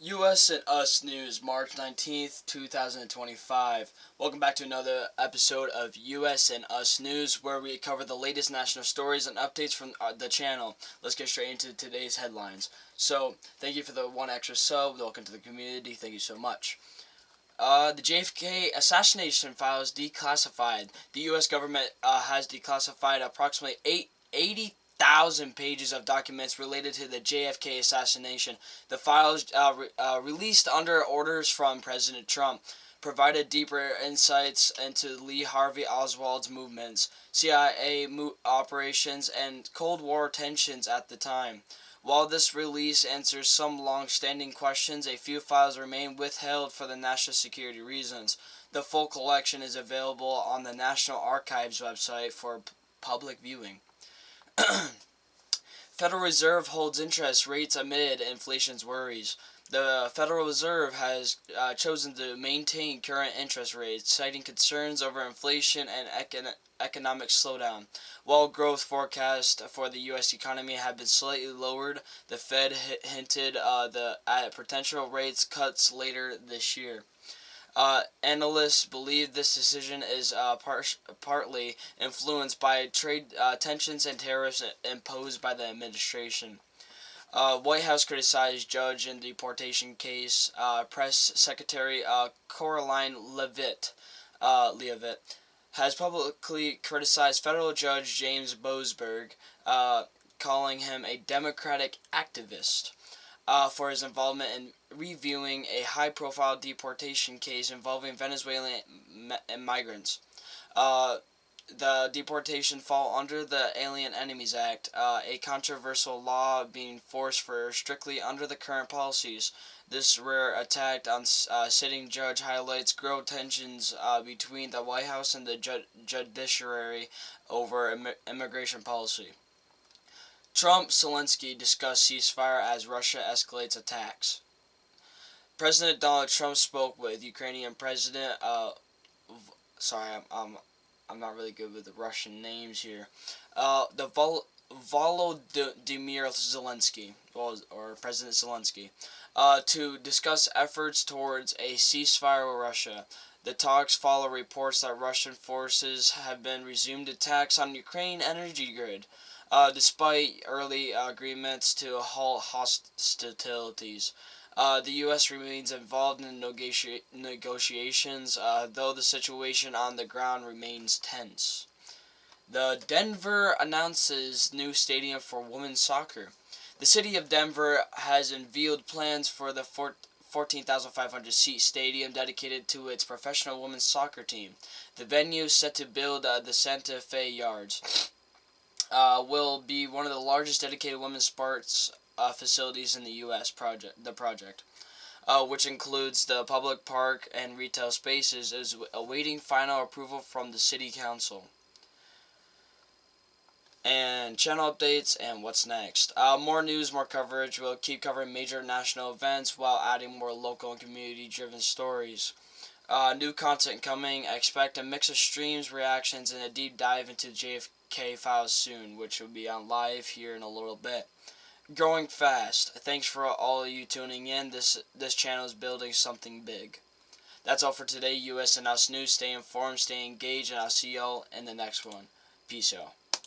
US and Us News, March 19th, 2025. Welcome back to another episode of US and Us News, where we cover the latest national stories and updates from the channel. Let's get straight into today's headlines. So, thank you for the one extra sub. Welcome to the community. Thank you so much. The JFK assassination files declassified. The U.S. government has declassified approximately 80,000 pages of documents related to the JFK assassination. The files, released under orders from President Trump, provided deeper insights into Lee Harvey Oswald's movements, CIA operations, and Cold War tensions at the time. While this release answers some long-standing questions, a few files remain withheld for the national security reasons. The full collection is available on the National Archives website for public viewing. Federal Reserve holds interest rates amid inflation's worries. The Federal Reserve has chosen to maintain current interest rates, citing concerns over inflation and economic slowdown. While growth forecasts for the U.S. economy have been slightly lowered, the Fed hinted at potential rates cuts later this year. Analysts believe this decision is partly influenced by trade tensions and tariffs imposed by the administration. White House criticized judge in deportation case. Press Secretary Caroline Leavitt has publicly criticized federal judge James Boasberg, calling him a Democratic activist for his involvement in reviewing a high-profile deportation case involving Venezuelan migrants. The deportation fall under the Alien Enemies Act, a controversial law being forced for strictly under the current policies. This rare attack on sitting judge highlights growing tensions between the White House and the judiciary over immigration policy. Trump-Zelensky discuss ceasefire as Russia escalates attacks. President Donald Trump spoke with Ukrainian President. I'm not really good with the Russian names here. Volodymyr Zelensky, or President Zelensky, to discuss efforts towards a ceasefire with Russia. The talks follow reports that Russian forces have been resumed attacks on Ukraine energy grid, despite early agreements to halt hostilities. The U.S. remains involved in negotiations, though the situation on the ground remains tense. The Denver announces new stadium for women's soccer. The city of Denver has unveiled plans for the 14,500-seat stadium dedicated to its professional women's soccer team. The venue, set to build the Santa Fe Yards, will be one of the largest dedicated women's sports facilities in the U.S. The project, which includes the public park and retail spaces, is awaiting final approval from the City Council. And channel updates and what's next. More news, more coverage. We'll keep covering major national events while adding more local and community-driven stories. New content coming. I expect a mix of streams, reactions, and a deep dive into JFK files soon, which will be on live here in a little bit. Growing fast. Thanks for all of you tuning in. This channel is building something big. That's all for today. US and Us News. Stay informed, stay engaged, and I'll see y'all in the next one. Peace out.